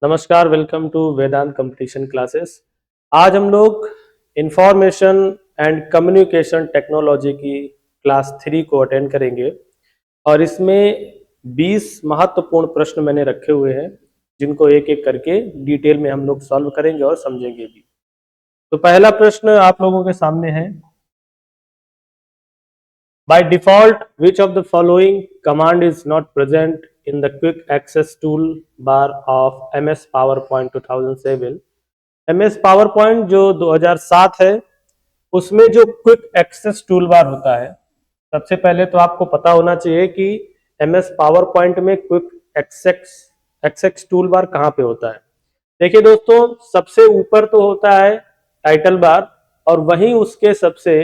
नमस्कार, welcome to Vedant competition classes. आज हम लोग इंफॉर्मेशन एंड कम्युनिकेशन टेक्नोलॉजी की क्लास 3 को अटेंड करेंगे और इसमें 20 महत्वपूर्ण प्रश्न मैंने रखे हुए हैं जिनको एक एक करके डिटेल में हम लोग सॉल्व करेंगे और समझेंगे भी। तो पहला प्रश्न आप लोगों के सामने है, by default, which of the following command is not present in the quick access toolbar of MS PowerPoint 2007? MS PowerPoint जो 2007 है उसमें जो क्विक एक्सेस टूल बार होता है, सबसे पहले तो आपको पता होना चाहिए कि MS PowerPoint में quick access access tool bar कहाँ पे होता है। देखिए दोस्तों, सबसे ऊपर तो होता है टाइटल बार और वहीं उसके सबसे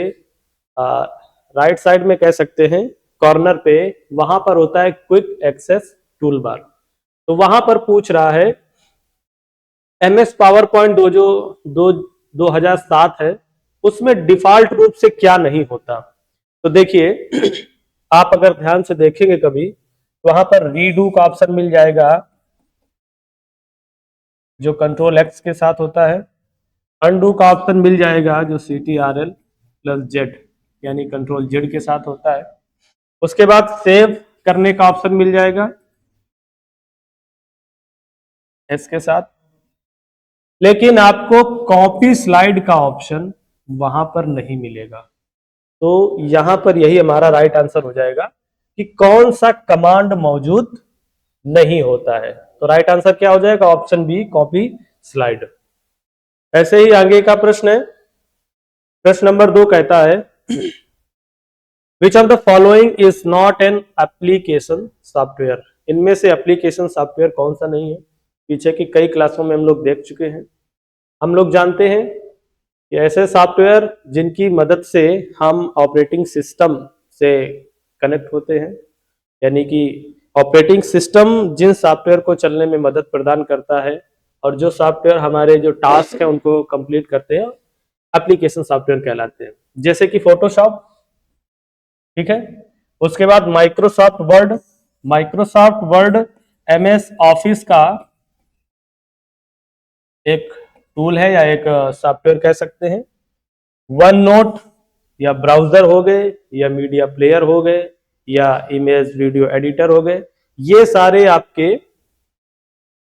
राइट साइड में कह सकते हैं कॉर्नर पे वहां पर होता है क्विक एक्सेस टूल बार। तो वहां पर पूछ रहा है MS पावर पॉइंट 2007 है, उसमें डिफॉल्ट रूप से क्या नहीं होता। तो देखिए आप अगर ध्यान से देखेंगे कभी वहां पर रीडू का ऑप्शन मिल जाएगा जो कंट्रोल एक्स के साथ होता है, अनडू का ऑप्शन मिल जाएगा जो CTRL प्लस जेड यानी कंट्रोल जेड के साथ होता है। उसके बाद सेव करने का ऑप्शन मिल जाएगा एस के साथ, लेकिन आपको कॉपी स्लाइड का ऑप्शन वहां पर नहीं मिलेगा। तो यहां पर यही हमारा राइट आंसर हो जाएगा कि कौन सा कमांड मौजूद नहीं होता है। तो राइट आंसर क्या हो जाएगा? Option B, copy slide. ऐसे ही आगे का प्रश्न है, प्रश्न नंबर 2 कहता है which of the following is not an application software? इनमें से एप्लीकेशन सॉफ्टवेयर कौन सा नहीं है? पीछे की कई क्लासों में हम लोग देख चुके हैं। हम लोग जानते हैं कि ऐसे सॉफ्टवेयर जिनकी मदद से हम ऑपरेटिंग सिस्टम से कनेक्ट होते हैं, यानी कि ऑपरेटिंग सिस्टम जिन सॉफ्टवेयर को चलने में मदद प्रदान करता है और जो सॉफ्टवेयर हमारे जो टास्क हैं उनको कंप्लीट करते हैं, एप्लीकेशन सॉफ्टवेयर कहलाते हैं। जैसे कि फोटोशॉप, ठीक है। उसके बाद माइक्रोसॉफ्ट वर्ड MS ऑफिस का एक टूल है या एक सॉफ्टवेयर कह सकते हैं। वन नोट या ब्राउजर हो गए या मीडिया प्लेयर हो गए या इमेज वीडियो एडिटर हो गए, ये सारे आपके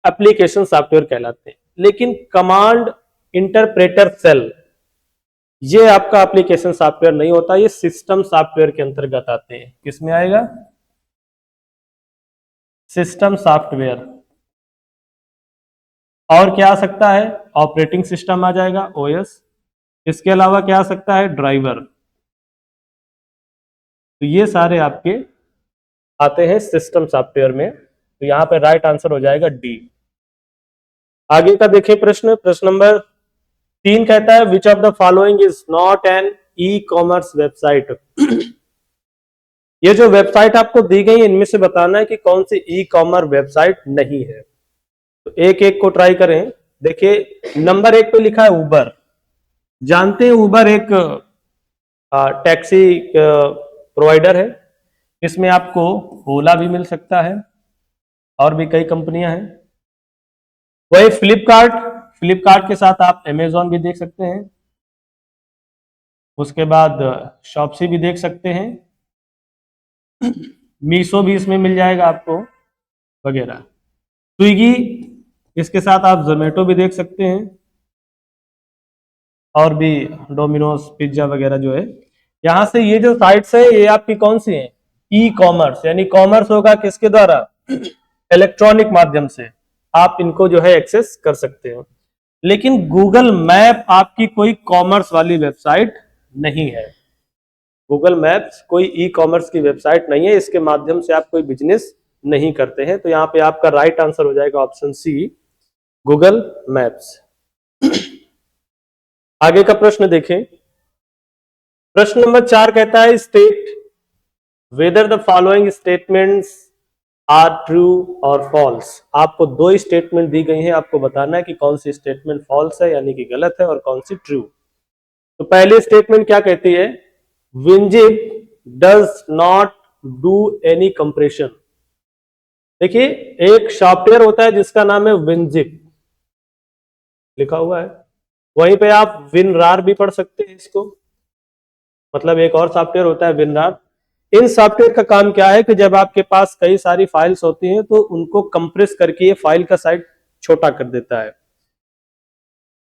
एप्लीकेशन सॉफ्टवेयर कहलाते हैं। लेकिन कमांड इंटरप्रेटर सेल ये आपका एप्लीकेशन सॉफ्टवेयर नहीं होता, ये सिस्टम सॉफ्टवेयर के अंतर्गत आते हैं। किसमें आएगा? System software. और क्या आ सकता है? ऑपरेटिंग सिस्टम आ जाएगा, OS। इसके अलावा क्या आ सकता है? ड्राइवर। तो ये सारे आपके आते हैं सिस्टम सॉफ्टवेयर में। तो यहां पर राइट आंसर हो जाएगा डी। आगे का देखिए प्रश्न नंबर 3 कहता है which of the following is not an e commerce website? ये जो वेबसाइट आपको दी गई है इनमें से बताना है कि कौन सी ई कॉमर्स वेबसाइट नहीं है। तो एक एक को ट्राई करें। देखिए नंबर 1 पे लिखा है उबर। जानते हैं उबर एक टैक्सी प्रोवाइडर है। इसमें आपको ओला भी मिल सकता है और भी कई कंपनियां हैं। वही फ्लिपकार्ट के साथ आप अमेजॉन भी देख सकते हैं। उसके बाद शॉप्सी भी देख सकते हैं, मीशो भी इसमें मिल जाएगा आपको वगैरह। स्विगी, इसके साथ आप जोमेटो भी देख सकते हैं और भी डोमिनोज पिज्जा वगैरह जो है। यहां से ये जो साइट्स है ये आपकी कौन सी है? ई कॉमर्स, यानी कॉमर्स होगा किसके द्वारा? इलेक्ट्रॉनिक माध्यम से आप इनको जो है एक्सेस कर सकते हो। लेकिन गूगल मैप आपकी कोई कॉमर्स वाली वेबसाइट नहीं है। गूगल मैप्स कोई ई कॉमर्स की वेबसाइट नहीं है, इसके माध्यम से आप कोई बिजनेस नहीं करते हैं। तो यहाँ पे आपका राइट आंसर हो जाएगा ऑप्शन सी, गूगल मैप्स। आगे का प्रश्न देखें। प्रश्न नंबर 4 कहता है state whether the following statements are true और फॉल्स। आपको 2 स्टेटमेंट दी गई हैं, आपको बताना है कि कौन सी स्टेटमेंट फॉल्स है यानी कि गलत है और कौन सी ट्रू। तो पहली स्टेटमेंट क्या कहती है? WinZip does not do any compression. देखिए एक सॉफ्टवेयर होता है जिसका नाम है विनजिप, लिखा हुआ है, वहीं पे आप विनरार भी पढ़ सकते हैं इसको, मतलब एक और सॉफ्टवेयर होता है विनरार। इन सॉफ्टवेयर का काम क्या है कि जब आपके पास कई सारी फाइल्स होती हैं तो उनको कंप्रेस करके ये फाइल का साइज छोटा कर देता है।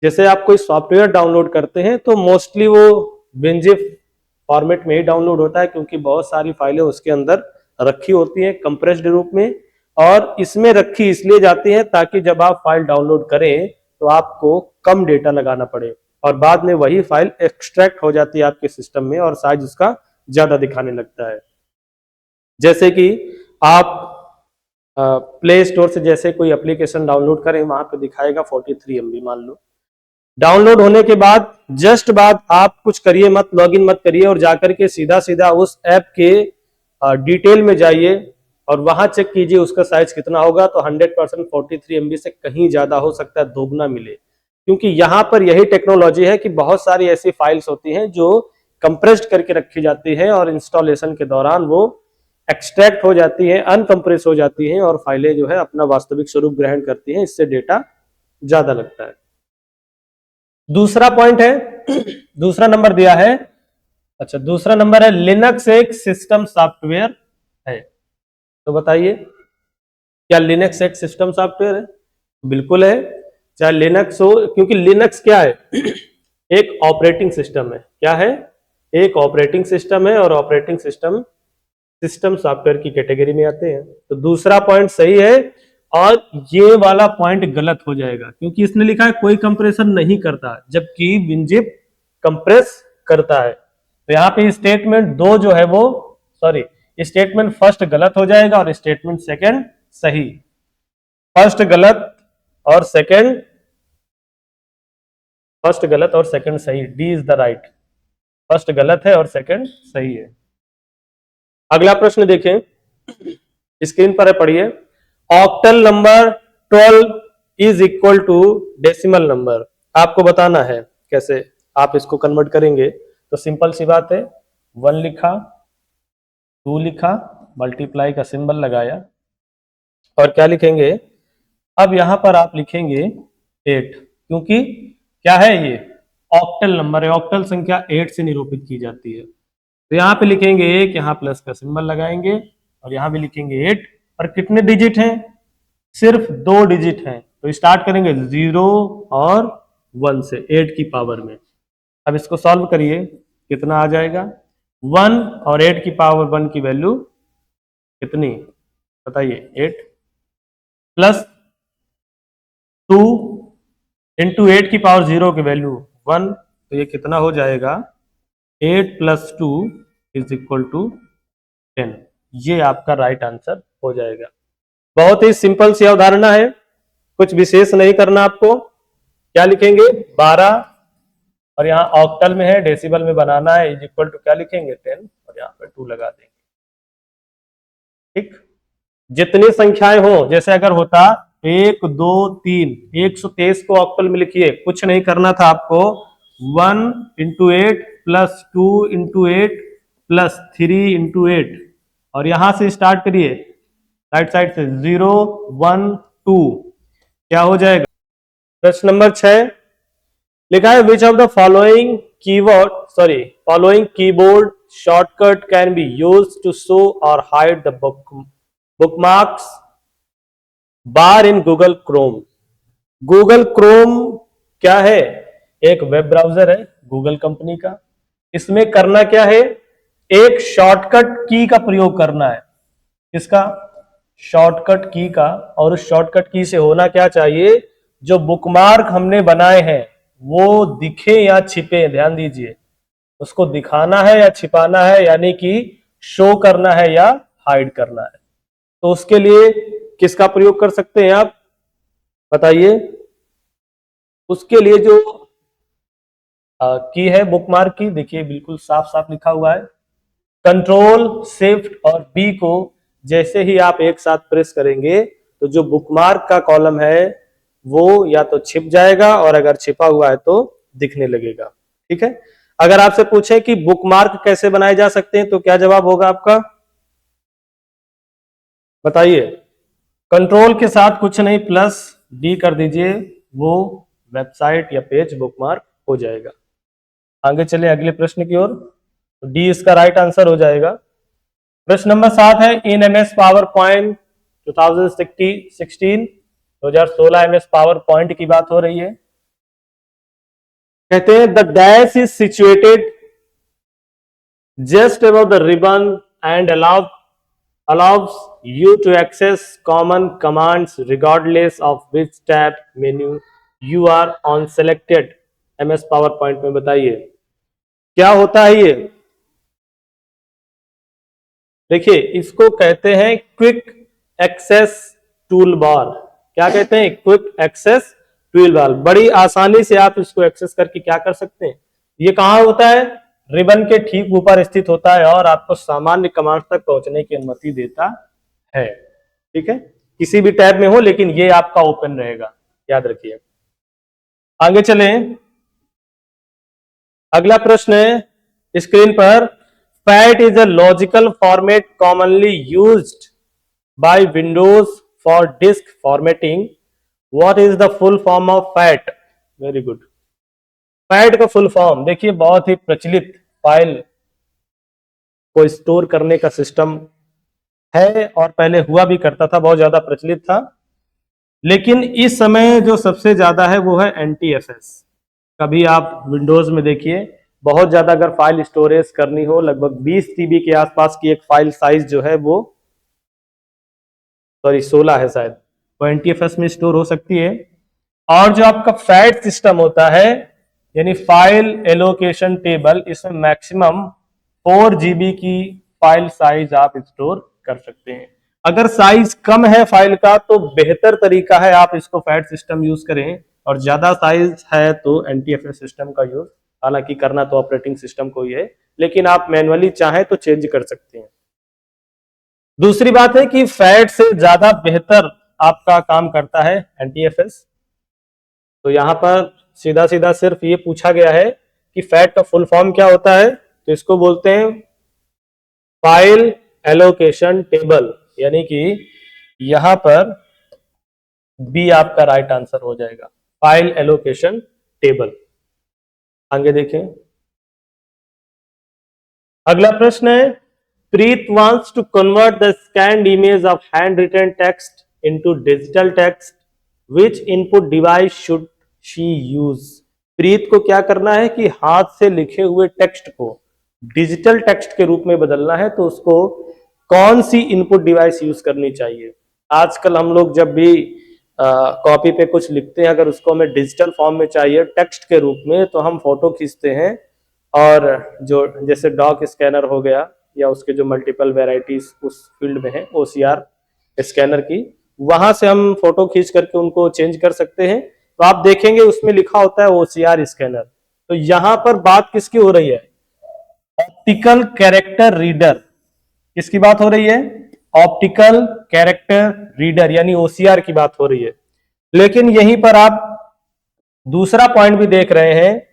जैसे आप कोई सॉफ्टवेयर डाउनलोड करते हैं तो मोस्टली वो विनजिप फॉर्मेट में ही डाउनलोड होता है, क्योंकि बहुत सारी फाइलें उसके अंदर रखी होती हैं कंप्रेस्ड रूप में, और इसमें रखी इसलिए जाती है ताकि जब आप फाइल डाउनलोड करें तो आपको कम डेटा लगाना पड़े, और बाद में वही फाइल एक्सट्रैक्ट हो जाती है आपके सिस्टम में और साइज उसका ज्यादा दिखाने लगता है। जैसे कि आप प्ले स्टोर से जैसे कोई एप्लीकेशन डाउनलोड करें, वहां पे दिखाएगा 43 MB मान लो। डाउनलोड होने के बाद जस्ट बाद आप कुछ करिए मत, लॉगिन मत करिए, और जाकर के सीधा सीधा उस ऐप के डिटेल में जाइए और वहां चेक कीजिए उसका साइज कितना होगा। तो 100% 43 MB से कहीं ज्यादा हो सकता है, दोगुना मिले, क्योंकि यहां पर यही टेक्नोलॉजी है कि बहुत सारी ऐसी फाइल्स होती हैं जो कंप्रेस्ड करके रखी जाती है और इंस्टॉलेशन के दौरान वो एक्सट्रैक्ट हो जाती है, अनकंप्रेस हो जाती हैं और फाइलें जो है अपना वास्तविक स्वरूप ग्रहण करती हैं, इससे डेटा ज्यादा लगता है। दूसरा पॉइंट है, दूसरा नंबर दिया है, अच्छा दूसरा नंबर है लिनक्स एक सिस्टम सॉफ्टवेयर है। तो बताइए क्या लिनक्स एक सिस्टम सॉफ्टवेयर है? बिल्कुल है, चाहे लिनक्स हो, क्योंकि लिनक्स क्या है एक ऑपरेटिंग सिस्टम है। क्या है? एक ऑपरेटिंग सिस्टम है, और ऑपरेटिंग सिस्टम सिस्टम सॉफ्टवेयर की कैटेगरी में आते हैं। तो दूसरा पॉइंट सही है, और ये वाला पॉइंट गलत हो जाएगा क्योंकि इसने लिखा है कोई कंप्रेशन नहीं करता, जबकि विनजिप कंप्रेस करता है। तो यहाँ पे स्टेटमेंट दो जो है वो, सॉरी, स्टेटमेंट फर्स्ट गलत हो जाएगा और स्टेटमेंट सेकंड सही। फर्स्ट गलत और सेकंड, फर्स्ट गलत और सेकंड सही, D is the right. First गलत है और सेकंड सही है। अगला प्रश्न देखें, स्क्रीन पर है, पढ़िए। Octal number 12 is equal to decimal number. आपको बताना है कैसे आप इसको कन्वर्ट करेंगे। तो सिंपल सी बात है, 1 लिखा, 2 लिखा, मल्टीप्लाई का सिंबल लगाया, और क्या लिखेंगे, अब यहां पर आप लिखेंगे 8, क्योंकि क्या है ये ऑक्टल नंबर है, ऑक्टल संख्या 8 से निरूपित की जाती है। तो यहाँ पे लिखेंगे 1, यहाँ प्लस का सिंबल लगाएंगे, और यहाँ भी लिखेंगे 8। और कितने डिजिट हैं? सिर्फ 2 डिजिट हैं। तो स्टार्ट करेंगे 0 और 1 से 8 की पावर में। अब इसको सॉल्व करिए, कितना आ जाएगा? 1 और 8 की पावर 1 की वैल्यू कितनी बताइए? 8 प्लस 2 इंटू 8 की पावर 0 की वैल्यू 1, तो ये कितना हो जाएगा? 8 प्लस 2 इज इक्वल टू 10। ये आपका राइट आंसर हो जाएगा। बहुत ही सिंपल सी अवधारणा है, कुछ विशेष नहीं करना आपको। क्या लिखेंगे? 12, और यहाँ ऑक्टल में है, डेसिबल में बनाना है, इज इक्वल टू क्या लिखेंगे? 10, और यहाँ पर 2 लगा देंगे। ठीक, जितनी संख्याएं हो, जैसे अगर होता 1 2 3, 123 को ऑक्टल में लिखिए, कुछ नहीं करना था आपको। 1 into 8 plus 2 into 8 plus 3 into 8, और यहां से स्टार्ट करिए राइट साइड से 0 1 2, क्या हो जाएगा? प्रश्न नंबर 6 लिखा है which of the following keyword following keyboard shortcut can be used to show or hide the bookmarks bar in Google Chrome. Google Chrome क्या है? एक वेब ब्राउजर है गूगल कंपनी का। इसमें करना क्या है? एक शॉर्टकट की का प्रयोग करना है। किसका? शॉर्टकट की का। और उस शॉर्टकट की से होना क्या चाहिए? जो बुकमार्क हमने बनाए हैं वो दिखे या छिपे, ध्यान दीजिए, उसको दिखाना है या छिपाना है, यानी कि शो करना है या हाइड करना है। तो उसके लिए किसका प्रयोग कर सकते हैं आप बताइए? उसके लिए जो की है बुकमार्क की, देखिए बिल्कुल साफ साफ लिखा हुआ है। कंट्रोल शिफ्ट और बी को जैसे ही आप एक साथ प्रेस करेंगे तो जो बुकमार्क का कॉलम है वो या तो छिप जाएगा, और अगर छिपा हुआ है तो दिखने लगेगा। ठीक है, अगर आपसे पूछे कि बुकमार्क कैसे बनाए जा सकते हैं तो क्या जवाब होगा आपका? बताइए। कंट्रोल के साथ कुछ नहीं, प्लस डी कर दीजिए, वो वेबसाइट या पेज बुकमार्क हो जाएगा। आगे चले अगले प्रश्न की ओर। तो डी इसका राइट आंसर हो जाएगा। प्रश्न नंबर 7 है, in MS power point 2016 MS power point की बात हो रही है। कहते हैं the dash is situated just above the ribbon and allows you to access common commands regardless of which tab menu you are on selected। MS PowerPoint में बताइए क्या होता है ये। देखिए इसको कहते हैं क्विक एक्सेस टूल बार। क्या कहते हैं? Quick access tool bar. बड़ी आसानी से आप इसको एक्सेस करके क्या कर सकते हैं। ये कहां होता है? रिबन के ठीक ऊपर स्थित होता है और आपको सामान्य कमांड तक पहुंचने की अनुमति देता है। ठीक है, किसी भी टैब में हो, लेकिन ये आपका ओपन रहेगा, याद रखिए। आगे चलें, अगला प्रश्न है स्क्रीन पर, FAT is a logical format commonly used by Windows for disk formatting. What is the full form of FAT? Very good. FAT का फुल फॉर्म देखिए, बहुत ही प्रचलित फाइल को स्टोर करने का सिस्टम है और पहले हुआ भी करता था, बहुत ज्यादा प्रचलित था। लेकिन इस समय जो सबसे ज्यादा है वो है NTFS। कभी आप विंडोज में देखिए, बहुत ज्यादा अगर फाइल स्टोरेज करनी हो, लगभग 20 TB के आसपास की एक फाइल साइज जो है वो, सॉरी 16 है शायद, वो NTFS में स्टोर हो सकती है। और जो आपका फैट सिस्टम होता है, यानी फाइल एलोकेशन टेबल, इसमें मैक्सिमम 4 GB की फाइल साइज आप स्टोर कर सकते हैं। अगर साइज कम है फाइल का तो बेहतर तरीका है आप इसको फैट सिस्टम यूज करें, और ज्यादा साइज है तो NTFS सिस्टम का यूज, हालांकि करना तो ऑपरेटिंग सिस्टम को ही है, लेकिन आप मैनुअली चाहें तो चेंज कर सकते हैं। दूसरी बात है कि फैट से ज्यादा बेहतर आपका काम करता है NTFS। तो यहां पर सीधा सीधा सिर्फ ये पूछा गया है कि फैट का फुल फॉर्म क्या होता है, तो इसको बोलते हैं फाइल एलोकेशन टेबल, यानी कि यहां पर बी आपका राइट आंसर हो जाएगा, फाइल एलोकेशन टेबल। आगे देखें, अगला प्रश्न है, Preet wants to convert the scanned image of handwritten text into digital text, which input device should she use? Preet को क्या करना है कि हाथ से लिखे हुए टेक्स्ट को डिजिटल टेक्स्ट के रूप में बदलना है, तो उसको कौन सी इनपुट डिवाइस यूज करनी चाहिए? आजकल हम लोग जब भी कॉपी पे कुछ लिखते हैं, अगर उसको हमें डिजिटल फॉर्म में चाहिए टेक्स्ट के रूप में, तो हम फोटो खींचते हैं और जो जैसे डॉक स्कैनर हो गया या उसके जो मल्टीपल वेराइटीज उस फील्ड में है OCR स्कैनर की, वहां से हम फोटो खींच करके उनको चेंज कर सकते हैं। तो आप देखेंगे उसमें लिखा होता है OCR स्कैनर। तो यहां पर बात किसकी हो रही है? Optical character reader. किसकी बात हो रही है? ऑप्टिकल कैरेक्टर रीडर यानी OCR की बात हो रही है। लेकिन यहीं पर आप दूसरा पॉइंट भी देख रहे हैं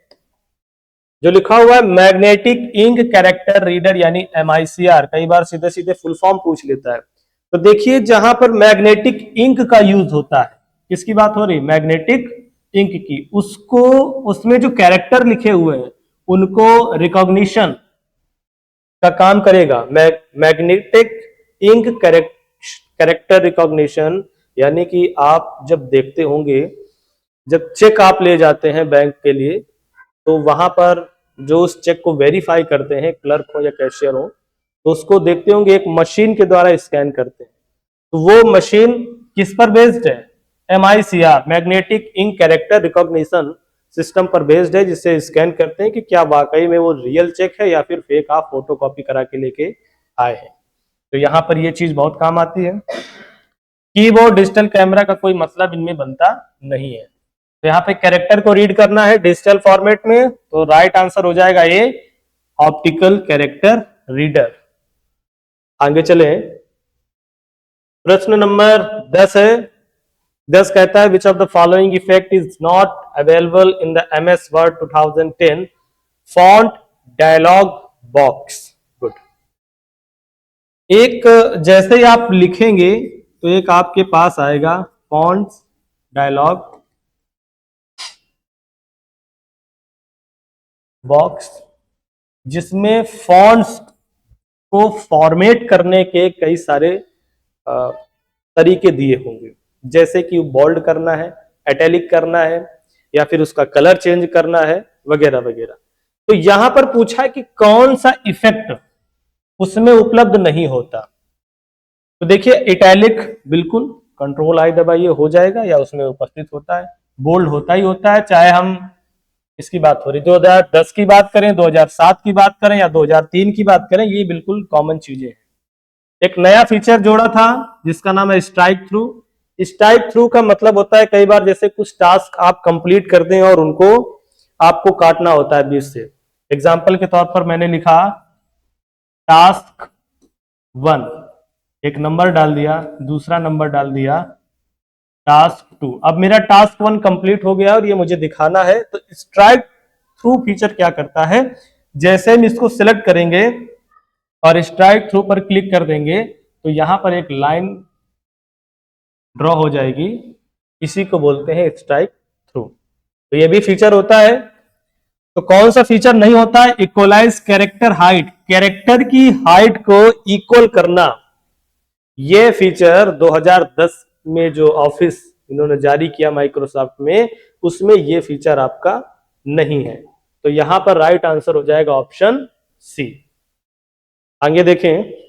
जो लिखा हुआ है मैग्नेटिक इंक कैरेक्टर रीडर यानी MICR। कई बार सीधे सीधे फुल फॉर्म पूछ लेता है। तो देखिए जहां पर मैग्नेटिक इंक का यूज होता है, किसकी बात हो रही है? मैग्नेटिक इंक की। उसको, उसमें जो कैरेक्टर लिखे हुए हैं उनको रिकॉग्निशन का काम करेगा मैग्नेटिक इंक कैरेक्टर रिकॉग्निशन। यानी कि आप जब देखते होंगे, जब चेक आप ले जाते हैं बैंक के लिए, तो वहां पर जो उस चेक को वेरीफाई करते हैं, क्लर्क हो या कैशियर हो, तो उसको देखते होंगे एक मशीन के द्वारा स्कैन करते हैं। तो वो मशीन किस पर बेस्ड है? MICR magnetic ink character recognition system पर बेस्ड है, जिससे स्कैन करते हैं कि क्या वाकई में वो रियल चेक है या फिर फेक आप फोटो कॉपी करा के लेके आए हैं। तो यहाँ पर ये चीज बहुत काम आती है। कीबोर्ड डिजिटल कैमरा का कोई मतलब इनमें बनता नहीं है। तो यहाँ पे कैरेक्टर को रीड करना है डिजिटल फॉर्मेट में, तो राइट आंसर हो जाएगा ये ऑप्टिकल कैरेक्टर रीडर। आगे चले, प्रश्न नंबर 10 है। 10 कहता है which of the following effect is not available in the MS Word 2010 font dialog box. Good. एक जैसे ही आप लिखेंगे तो एक आपके पास आएगा फॉन्ट्स डायलॉग बॉक्स, जिसमें फॉन्ट्स को फॉर्मेट करने के कई सारे अ, तरीके दिए होंगे, जैसे कि बोल्ड करना है, इटैलिक करना है, या फिर उसका कलर चेंज करना है, वगैरह वगैरह। तो यहां पर पूछा है कि कौन सा इफेक्ट उसमें उपलब्ध नहीं होता। तो देखिए इटैलिक बिल्कुल कंट्रोल आई दबाइए हो जाएगा, या उसमें उपस्थित होता है। बोल्ड होता ही होता है, चाहे हम इसकी बात हो रही 2010 की बात करें, 2007 की बात करें, या 2003 की बात करें, ये बिल्कुल कॉमन चीजें हैं। एक नया फीचर जोड़ा था जिसका नाम है स्ट्राइक थ्रू। स्ट्राइक थ्रू का मतलब होता है कई बार जैसे कुछ टास्क आप कंप्लीट कर दें और उनको आपको काटना होता है बीच से। एग्जाम्पल के तौर पर मैंने लिखा टास्क 1, एक नंबर डाल दिया, दूसरा नंबर डाल दिया टास्क 2। अब मेरा टास्क 1 कंप्लीट हो गया और ये मुझे दिखाना है। तो स्ट्राइक थ्रू फीचर क्या करता है, जैसे हम इसको सिलेक्ट करेंगे और स्ट्राइक थ्रू पर क्लिक कर देंगे तो यहां पर एक लाइन ड्रॉ हो जाएगी, इसी को बोलते हैं स्ट्राइक थ्रू। तो ये भी फीचर होता है। तो कौन सा फीचर नहीं होता है, इक्वलाइज कैरेक्टर हाइट, कैरेक्टर की हाइट को इक्वल करना। ये फीचर 2010 में जो ऑफिस इन्होंने जारी किया माइक्रोसॉफ्ट में, उसमें ये फीचर आपका नहीं है। तो यहां पर राइट आंसर हो जाएगा ऑप्शन सी। आगे देखें,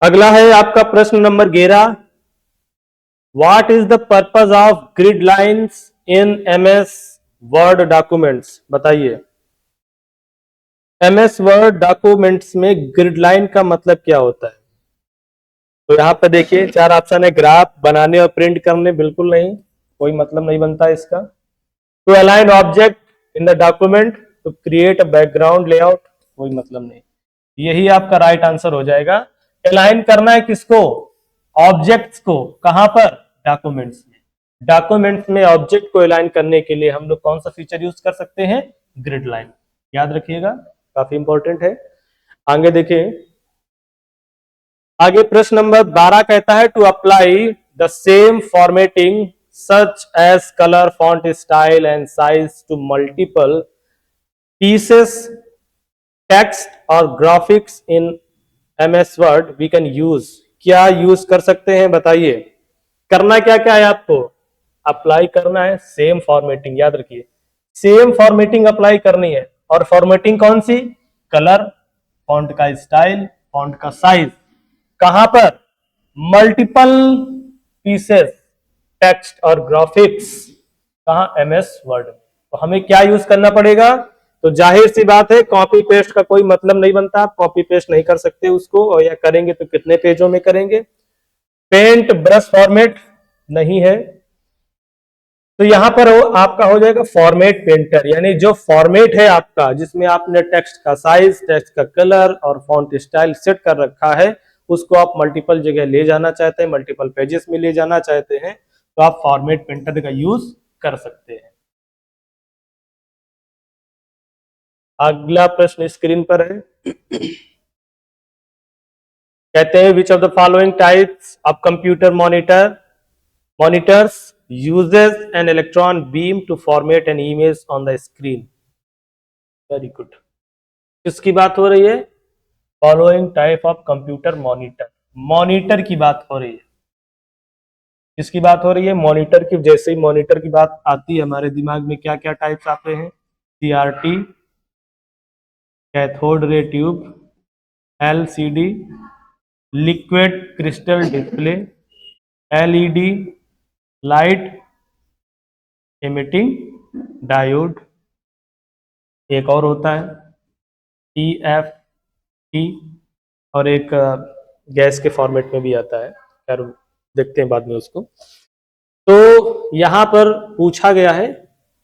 अगला है आपका प्रश्न number 11। What is the purpose of grid lines in MS word documents, बताइए। एमएस वर्ड डॉक्यूमेंट्स में ग्रिड लाइन का मतलब क्या होता है। तो यहां पर देखिए 4 ऑप्शन है, ग्राफ बनाने और प्रिंट करने, बिल्कुल नहीं, कोई मतलब नहीं बनता इसका। To align object in the document, to create a background layout, कोई मतलब नहीं। यही आपका राइट आंसर हो जाएगा। अलाइन करना है किसको, ऑब्जेक्ट्स को, कहां पर, डॉक्यूमेंट्स में। डॉक्यूमेंट्स में ऑब्जेक्ट को अलाइन करने के लिए हम लोग कौन सा फीचर यूज कर सकते हैं, ग्रिड लाइन। याद रखिएगा, काफी इंपॉर्टेंट है। आगे देखें, आगे प्रश्न नंबर 12 कहता है to apply the same formatting such as colour font style and size to multiple pieces text or graphics in MS Word we can use. क्या यूज कर सकते हैं बताइए। करना क्या क्या है आपको, अप्लाई करना है सेम फॉर्मेटिंग, याद रखिए सेम फॉर्मेटिंग अप्लाई करनी है। और फॉर्मेटिंग कौन सी, कलर, फॉन्ट का स्टाइल, फॉन्ट का साइज, कहां पर, multiple pieces text or graphics, कहां, एमएस वर्ड। तो हमें क्या यूज करना पड़ेगा, तो जाहिर सी बात है कॉपी पेस्ट का कोई मतलब नहीं बनता, आप कॉपी पेस्ट नहीं कर सकते उसको, और या करेंगे तो कितने पेजों में करेंगे। पेंट ब्रश फॉर्मेट नहीं है, तो यहां पर आपका हो जाएगा फॉर्मेट पेंटर, यानी जो फॉर्मेट है आपका जिसमें आपने टेक्स्ट का साइज, टेक्स्ट का कलर और फॉन्ट स्टाइल सेट कर रखा है, उसको आप मल्टीपल जगह ले जाना चाहते हैं, मल्टीपल पेजेस में ले जाना चाहते हैं, तो आप फॉर्मेट पेंटर का यूज कर सकते हैं। अगला प्रश्न स्क्रीन पर है, कहते हैं which of the following types of computer monitors uses an electron beam to format an image on the screen। Very good. किसकी बात हो रही है, following type of computer monitor, monitor की बात हो रही है। किसकी बात हो रही है, मॉनिटर की। जैसे ही मॉनिटर की बात आती है हमारे दिमाग में क्या क्या टाइप्स आते हैं, CRT, cathode ray tube, LCD, liquid crystal display, LED, light emitting diode, एक और होता है टीएफटी, और एक गैस के फॉर्मेट में भी आता है, खैर देखते हैं बाद में उसको। तो यहां पर पूछा गया है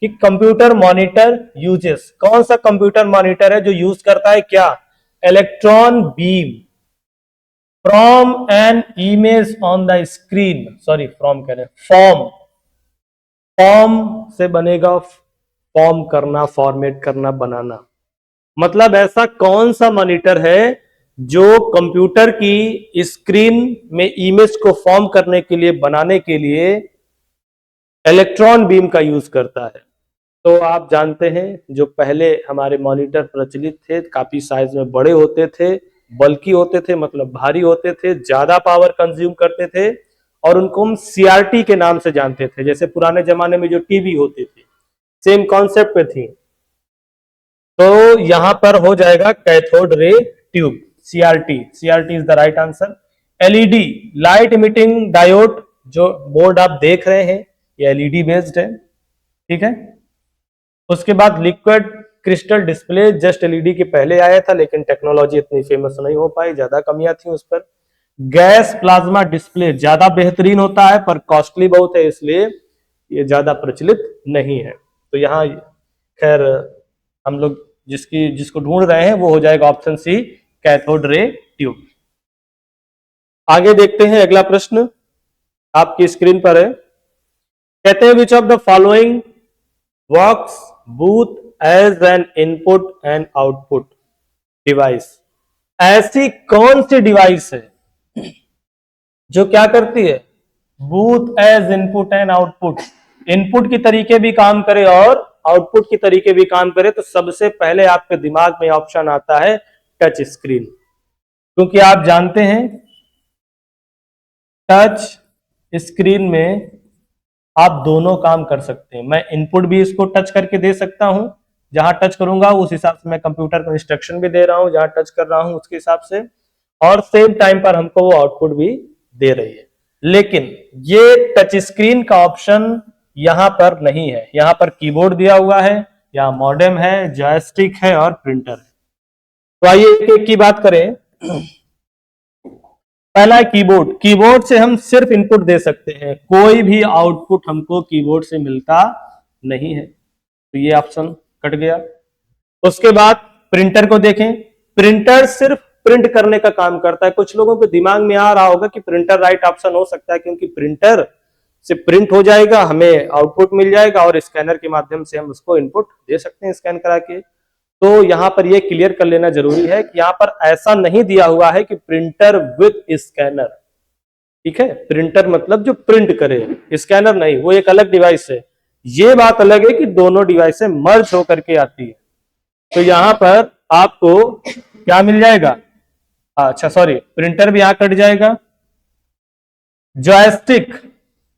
कि कंप्यूटर मॉनिटर यूजेस, कौन सा कंप्यूटर मॉनिटर है जो यूज करता है क्या, electron beam from an image on the screen, sorry from कह रहे, फॉर्म, फॉर्म से बनेगा, फॉर्म करना, फॉर्मेट करना, बनाना। मतलब ऐसा कौन सा मॉनिटर है जो कंप्यूटर की स्क्रीन में इमेज को फॉर्म करने के लिए, बनाने के लिए इलेक्ट्रॉन बीम का यूज करता है। तो आप जानते हैं जो पहले हमारे मॉनिटर प्रचलित थे, काफी साइज में बड़े होते थे, बल्कि होते थे, मतलब भारी होते थे, ज्यादा पावर कंज्यूम करते थे, और उनको हम सीआरटी के नाम से जानते थे। जैसे पुराने जमाने में जो टीवी होती थी, सेम कॉन्सेप्ट पे थी। तो यहां पर हो जाएगा cathode ray tube, CRT. CRT is the right answer. LED, light emitting diode, जो बोर्ड आप देख रहे हैं ये एलईडी बेस्ड है, ठीक है। उसके बाद liquid crystal display, just LED के पहले आया था, लेकिन टेक्नोलॉजी इतनी फेमस नहीं हो पाई, ज्यादा कमियां थी उस पर। गैस प्लाज्मा डिस्प्ले ज्यादा बेहतरीन होता है, पर कॉस्टली बहुत है, इसलिए ये ज्यादा प्रचलित नहीं है। तो यहाँ खैर हम लोग जिसको ढूंढ रहे हैं वो हो जाएगा option C, cathode ray tube. आगे देखते हैं अगला प्रश्न, आपकी स्क्रीन पर है। कहते हैं which of the following works both as an input and output device. ऐसी कौन सी डिवाइस है जो क्या करती है, both as input and output, input की तरीके भी काम करे और आउटपुट की तरीके भी काम करे। तो सबसे पहले आपके दिमाग में ऑप्शन आता है टच स्क्रीन, क्योंकि आप जानते हैं टच स्क्रीन में आप दोनों काम कर सकते हैं। मैं इनपुट भी इसको टच करके दे सकता हूं, जहां टच करूंगा उस हिसाब से मैं कंप्यूटर को इंस्ट्रक्शन भी दे रहा हूं, जहां टच कर रहा हूं उसके हिसाब से, और सेम टाइम पर हमको वो आउटपुट भी दे रही है। लेकिन ये टच स्क्रीन का ऑप्शन यहां पर नहीं है। यहां पर कीबोर्ड दिया हुआ है, यहाँ मॉडेम है, जॉयस्टिक है और प्रिंटर है। तो आइए एक एक की बात करें। पहला है कीबोर्ड। कीबोर्ड से हम सिर्फ इनपुट दे सकते हैं, कोई भी आउटपुट हमको कीबोर्ड से मिलता नहीं है, तो ये ऑप्शन कट गया। उसके बाद प्रिंटर को देखें, प्रिंटर सिर्फ प्रिंट करने का काम करता है। कुछ लोगों के दिमाग में आ रहा होगा कि प्रिंटर राइट ऑप्शन हो सकता है, क्योंकि प्रिंटर से प्रिंट हो जाएगा, हमें आउटपुट मिल जाएगा और स्कैनर के माध्यम से हम उसको इनपुट दे सकते हैं स्कैन करा के। तो यहां पर यह क्लियर कर लेना जरूरी है कि यहां पर ऐसा नहीं दिया हुआ है कि प्रिंटर विद स्कैनर, ठीक है। प्रिंटर मतलब जो प्रिंट करे, स्कैनर नहीं, वो एक अलग डिवाइस है। ये बात अलग है कि दोनों डिवाइसें मर्ज होकर के आती है। तो यहां पर आपको क्या मिल जाएगा, अच्छा सॉरी, प्रिंटर भी यहां कट जाएगा। जॉयस्टिक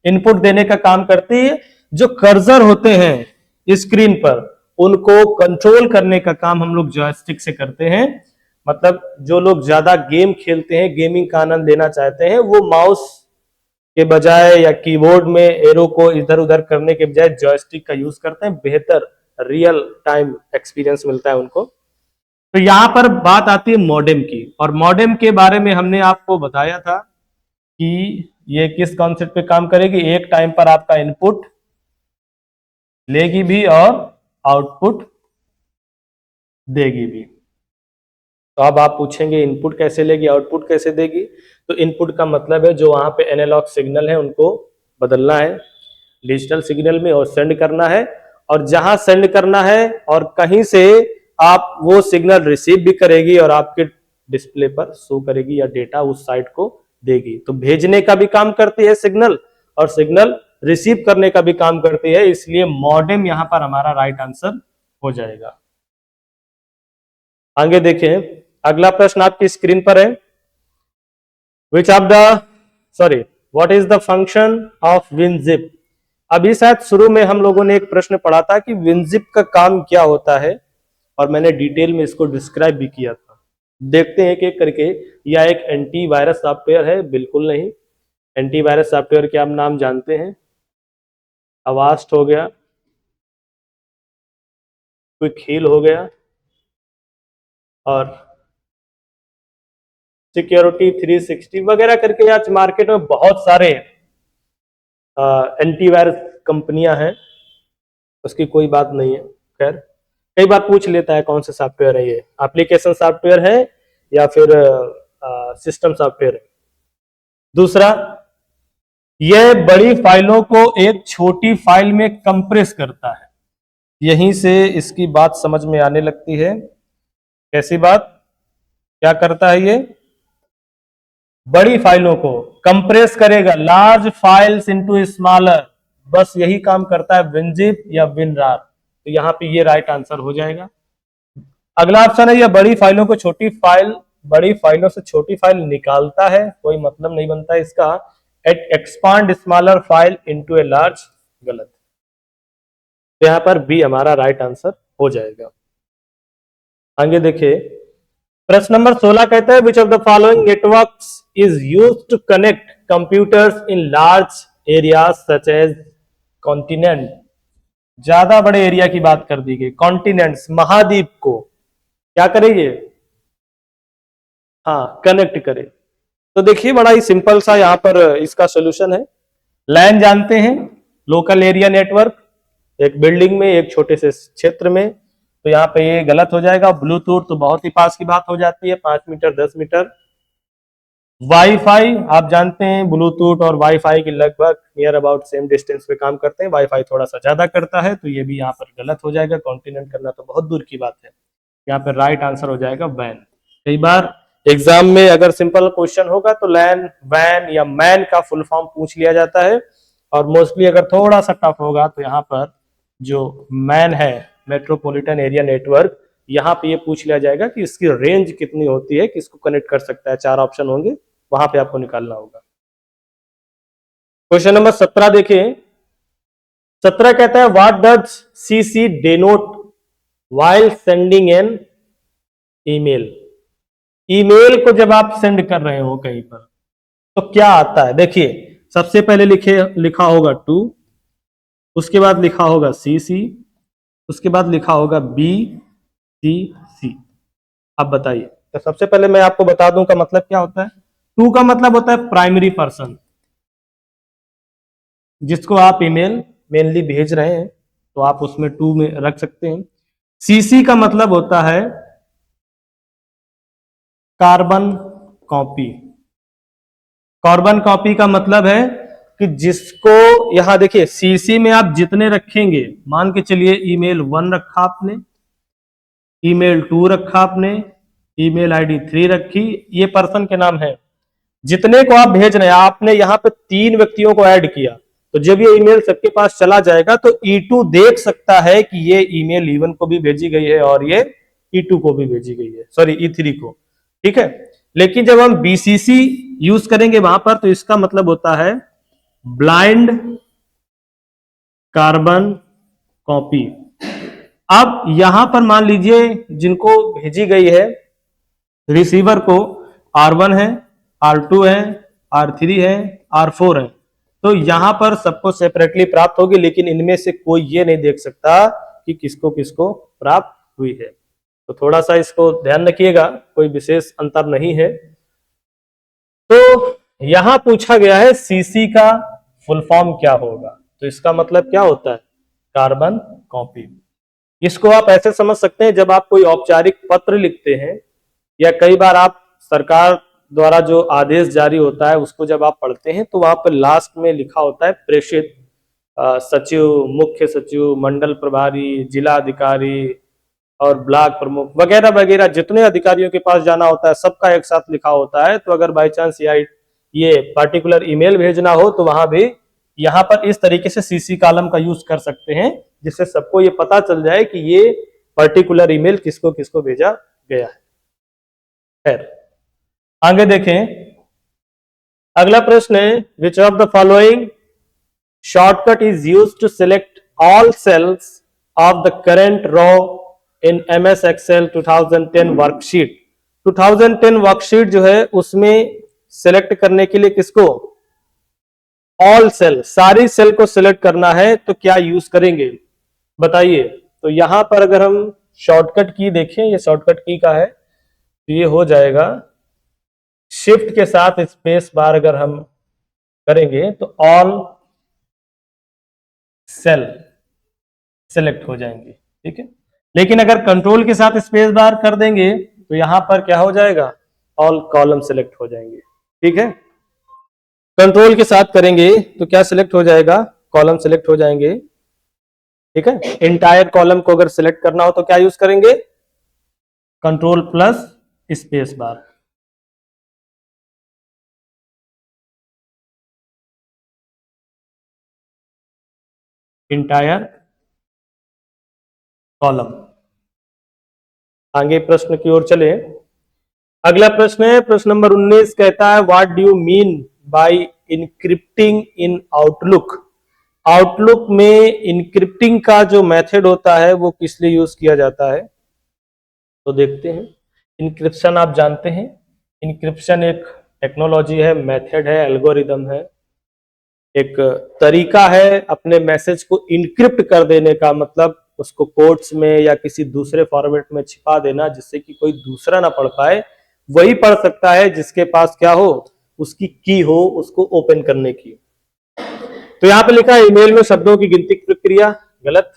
इनपुट देने का काम करती है, जो कर्सर होते हैं स्क्रीन पर उनको कंट्रोल करने का काम हम लोग जॉयस्टिक से करते हैं। मतलब जो लोग ज्यादा गेम खेलते हैं, गेमिंग का आनंद लेना चाहते हैं, वो माउस के बजाय या कीबोर्ड में एरो को इधर उधर करने के बजाय जॉयस्टिक का यूज करते हैं, बेहतर रियल टाइम एक्सपीरियंस मिलता है उनको। तो यहां पर बात आती है मॉडेम की, और मॉडेम के बारे में हमने आपको बताया था कि ये किस कॉन्सेप्ट पे काम करेगी, एक टाइम पर आपका इनपुट लेगी भी और आउटपुट देगी भी। तो अब आप पूछेंगे इनपुट कैसे लेगी, आउटपुट कैसे देगी। तो इनपुट का मतलब है जो वहां पे एनालॉग सिग्नल है उनको बदलना है डिजिटल सिग्नल में और सेंड करना है, और जहां सेंड करना है और कहीं से आप वो सिग्नल रिसीव भी करेगी और आपके डिस्प्ले पर शो करेगी या डेटा उस साइट को देगी। तो भेजने का भी काम करती है सिग्नल, और सिग्नल रिसीव करने का भी काम करती है, इसलिए मॉडेम यहां पर हमारा राइट आंसर हो जाएगा। आगे देखें, अगला प्रश्न आपकी स्क्रीन पर है। Which of the sorry what is the function of WinZip. अभी शायद शुरू में हम लोगों ने एक प्रश्न पढ़ा था कि विनजिप का काम क्या होता है, और मैंने डिटेल में इसको डिस्क्राइब भी किया था। देखते हैं एक करके। यह एक एंटीवायरस सॉफ्टवेयर है, बिल्कुल नहीं। एंटीवायरस सॉफ्टवेयर के आप नाम जानते हैं, अवास्ट हो गया, क्विक हील हो गया, और सिक्योरिटी 360 वगैरह करके आज मार्केट में बहुत सारे एंटीवायरस कंपनियां हैं, उसकी कोई बात नहीं है। खैर कई बार पूछ लेता है कौन सा सॉफ्टवेयर है, ये एप्लीकेशन सॉफ्टवेयर है या फिर सिस्टम सॉफ्टवेयर है। दूसरा, यह बड़ी फाइलों को एक छोटी फाइल में कंप्रेस करता है। यहीं से इसकी बात समझ में आने लगती है। कैसी बात, क्या करता है ये? बड़ी फाइलों को कंप्रेस करेगा, लार्ज फाइल्स इनटू स्मॉलर, बस यही काम करता है विनजिप या विनरार। तो यहां पे ये राइट आंसर हो जाएगा। अगला ऑप्शन है, यह बड़ी फाइलों से छोटी फाइल निकालता है, कोई मतलब नहीं बनता है इसका। At expand smaller file into a large, गलत। तो यहां पर बी हमारा राइट आंसर हो जाएगा। आगे देखिए, प्रश्न नंबर 16 कहता है which of the following networks is used to connect computers in large areas such as continent. ज्यादा बड़े एरिया की बात कर दी गई, कॉन्टिनेंट्स महाद्वीप को क्या करेंगे? हाँ, कनेक्ट करे। तो देखिए बड़ा ही सिंपल सा यहां पर इसका सोल्यूशन है। लैन जानते हैं, लोकल एरिया नेटवर्क, एक बिल्डिंग में एक छोटे से क्षेत्र में, तो यहाँ पे ये गलत हो जाएगा। ब्लूटूथ तो बहुत ही पास की बात हो जाती है, 5 मीटर 10 मीटर। वाईफाई आप जानते हैं, ब्लूटूथ और वाईफाई की लगभग नियर अबाउट सेम डिस्टेंस पे काम करते हैं, वाईफाई थोड़ा सा ज्यादा करता है, तो ये भी यहाँ पर गलत हो जाएगा। कॉन्टिनेंट करना तो बहुत दूर की बात है। यहाँ पर राइट आंसर हो जाएगा वैन। कई बार एग्जाम में अगर सिंपल क्वेश्चन होगा तो लैन, वैन या मैन का फुल फॉर्म पूछ लिया जाता है, और मोस्टली अगर थोड़ा सा टफ होगा तो यहाँ पर जो मैन है, मेट्रोपॉलिटन एरिया नेटवर्क, यहाँ पे ये पूछ लिया जाएगा कि इसकी रेंज कितनी होती है, किसको कनेक्ट कर सकता है। 4 ऑप्शन होंगे, वहां पे आपको निकालना होगा। क्वेश्चन नंबर 17 देखिए। 17 कहता है what does CC denote while sending an email. Email को जब आप सेंड कर रहे हो कहीं पर तो क्या आता है? देखिए सबसे पहले लिखा होगा टू, उसके बाद लिखा होगा सीसी, उसके बाद लिखा होगा बी सी सी। अब बताइए, तो सबसे पहले मैं आपको बता दूं का मतलब क्या होता है। टू का मतलब होता है प्राइमरी पर्सन, जिसको आप ईमेल मेनली भेज रहे हैं, तो आप उसमें टू में रख सकते हैं। सीसी का मतलब होता है कार्बन कॉपी। कार्बन कॉपी का मतलब है कि जिसको, यहां देखिए सीसी में आप जितने रखेंगे, मान के चलिए ईमेल 1 रखा आपने, ईमेल 2 रखा आपने, ईमेल आईडी 3 रखी, ये पर्सन के नाम है। जितने को आप भेज रहे हैं, आपने यहाँ पे 3 व्यक्तियों को ऐड किया, तो जब ये ईमेल सबके पास चला जाएगा तो E2 देख सकता है कि ये ईमेल E1 को भी भेजी गई है और ये E2 को भी भेजी गई है, सॉरी E3 को, ठीक है। लेकिन जब हम BCC यूज करेंगे वहां पर, तो इसका मतलब होता है ब्लाइंड कार्बन कॉपी। अब यहां पर मान लीजिए जिनको भेजी गई है रिसीवर को R1 है, R2 है, R3 है, R4 है, तो यहां पर सबको सेपरेटली प्राप्त होगी, लेकिन इनमें से कोई ये नहीं देख सकता कि किसको किसको प्राप्त हुई है। तो थोड़ा सा इसको ध्यान रखिएगा, कोई विशेष अंतर नहीं है। तो यहां पूछा गया है सीसी का फुल फॉर्म क्या होगा, तो इसका मतलब क्या होता है? Carbon copy. इसको आप ऐसे समझ सकते हैं, जब आप कोई औपचारिक पत्र लिखते हैं या कई बार आप सरकार द्वारा जो आदेश जारी होता है उसको जब आप पढ़ते हैं, तो वहां पर लास्ट में लिखा होता है प्रेषित सचिव, मुख्य सचिव, मंडल प्रभारी, जिला अधिकारी और ब्लॉक प्रमुख वगैरह वगैरह, जितने अधिकारियों के पास जाना होता है सबका एक साथ लिखा होता है। तो अगर बाई चांस ये पर्टिकुलर ईमेल भेजना हो तो वहां भी यहाँ पर इस तरीके से सीसी कॉलम का यूज कर सकते हैं, जिससे सबको ये पता चल जाए कि ये पर्टिकुलर ईमेल किसको किसको भेजा गया है। खैर आगे देखें, अगला प्रश्न है which of the following shortcut is used to select all cells of the current row in MS Excel 2010 worksheet. 2010 worksheet जो है उसमें सिलेक्ट करने के लिए किसको? ऑल सेल, सारी सेल को सिलेक्ट करना है, तो क्या यूज करेंगे बताइए। तो यहां पर अगर हम शॉर्टकट की देखें, ये शॉर्टकट की का है, तो ये हो जाएगा शिफ्ट के साथ स्पेस बार अगर हम करेंगे तो ऑल सेल सिलेक्ट हो जाएंगे, ठीक है। लेकिन अगर कंट्रोल के साथ स्पेस बार कर देंगे तो यहां पर क्या हो जाएगा? ऑल कॉलम सिलेक्ट हो जाएंगे, ठीक है। कंट्रोल के साथ करेंगे तो क्या सिलेक्ट हो जाएगा? कॉलम सिलेक्ट हो जाएंगे, ठीक है। इंटायर कॉलम को अगर सिलेक्ट करना हो तो क्या यूज करेंगे? Control plus space bar. Entire column. आगे प्रश्न की ओर चले। अगला प्रश्न है, प्रश्न नंबर 19 कहता है what do you mean by encrypting in outlook. Outlook में इनक्रिप्टिंग का जो मेथड होता है वो किस लिए यूज किया जाता है, तो देखते हैं। इनक्रिप्शन आप जानते हैं, इनक्रिप्शन एक टेक्नोलॉजी है, मेथड है, एल्गोरिदम है, एक तरीका है अपने मैसेज को इनक्रिप्ट कर देने का, मतलब उसको कोट्स में या किसी दूसरे फॉर्मेट में छिपा देना जिससे कि कोई दूसरा ना पढ़ पाए। वही पढ़ सकता है जिसके पास क्या हो, उसकी की हो उसको ओपन करने की। तो यहां पे लिखा है ईमेल में शब्दों की गिनती की प्रक्रिया, गलत।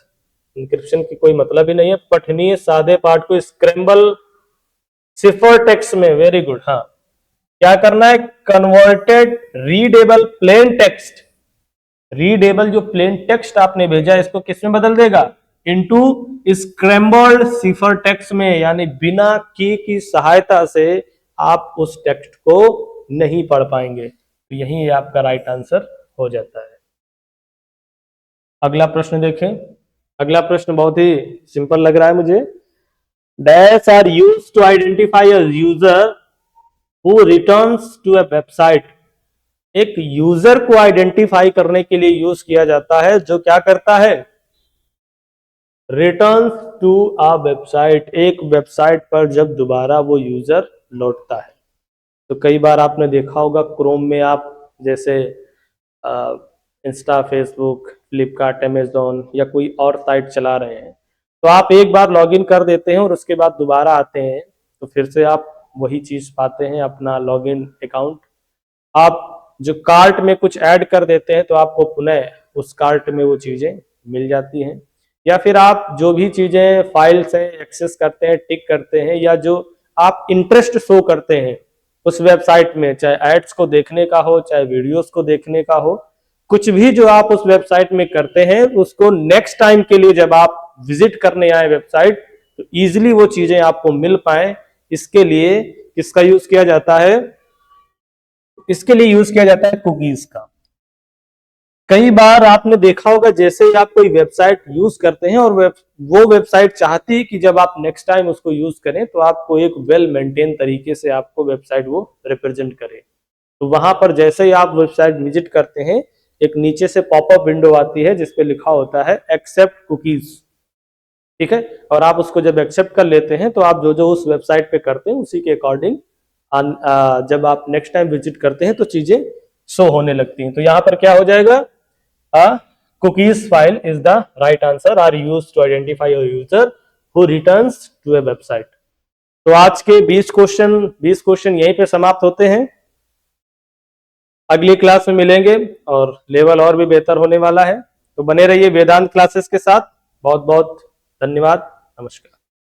इंक्रिप्शन की कोई मतलब ही नहीं है। पठनीय सादे पाठ को स्क्रैम्बल सिफर टेक्स्ट में, वेरी गुड। हाँ, क्या करना है, converted readable plain text, readable जो प्लेन टेक्स्ट आपने भेजा इसको किस में बदल देगा, इनटू स्क्रैम्बल्ड सिफर टेक्स्ट में, यानी बिना की सहायता से आप उस टेक्स्ट को नहीं पढ़ पाएंगे। तो यही आपका राइट आंसर हो जाता है। अगला प्रश्न देखें। अगला प्रश्न बहुत ही सिंपल लग रहा है मुझे। Dash are used to identify a user who returns to a website. एक यूजर को आइडेंटिफाई करने के लिए यूज किया जाता है जो क्या करता है, रिटर्न्स टू अ वेबसाइट, एक वेबसाइट पर जब दोबारा वो यूजर लौटता है। तो कई बार आपने देखा होगा क्रोम में आप जैसे इंस्टा, फेसबुक, फ्लिपकार्ट, अमेजोन या कोई और साइट चला रहे हैं, तो आप एक बार लॉगिन कर देते हैं और उसके बाद दोबारा आते हैं तो फिर से आप वही चीज पाते हैं, अपना लॉगिन अकाउंट। आप जो कार्ट में कुछ ऐड कर देते हैं तो आपको पुनः उस कार्ट में वो चीजें मिल जाती हैं। या फिर आप जो भी चीजें फाइल से एक्सेस करते हैं, टिक करते हैं, या जो आप इंटरेस्ट शो करते हैं उस वेबसाइट में, चाहे एड्स को देखने का हो चाहे वीडियोस को देखने का हो, कुछ भी जो आप उस वेबसाइट में करते हैं उसको नेक्स्ट टाइम के लिए जब आप विजिट करने आए वेबसाइट तो इजीली वो चीजें आपको मिल पाए, इसके लिए किसका यूज किया जाता है, इसके लिए यूज किया जाता है कुकीज का। कई बार आपने देखा होगा जैसे ही आप कोई वेबसाइट यूज करते हैं और वो वेबसाइट चाहती है कि जब आप नेक्स्ट टाइम उसको यूज करें तो आपको एक वेल मेंटेन तरीके से आपको वेबसाइट वो रिप्रेजेंट करे। तो वहां पर जैसे ही आप वेबसाइट विजिट करते हैं एक नीचे से पॉपअप विंडो आती है जिसपे लिखा होता है एक्सेप्ट कुकीज, ठीक है। और आप उसको जब एक्सेप्ट कर लेते हैं तो आप जो जो उस वेबसाइट पे करते हैं उसी के अकॉर्डिंग जब आप नेक्स्ट टाइम विजिट करते हैं तो चीजें शो होने लगती हैं। तो यहां पर क्या हो जाएगा, cookies file is the right answer are used to identify a user who returns to a website। तो आज के 20 क्वेश्चन यहीं पे समाप्त होते हैं। अगली क्लास में मिलेंगे और लेवल और भी बेहतर होने वाला है। तो बने रहिए वेदांत क्लासेस के साथ। बहुत बहुत धन्यवाद, नमस्कार।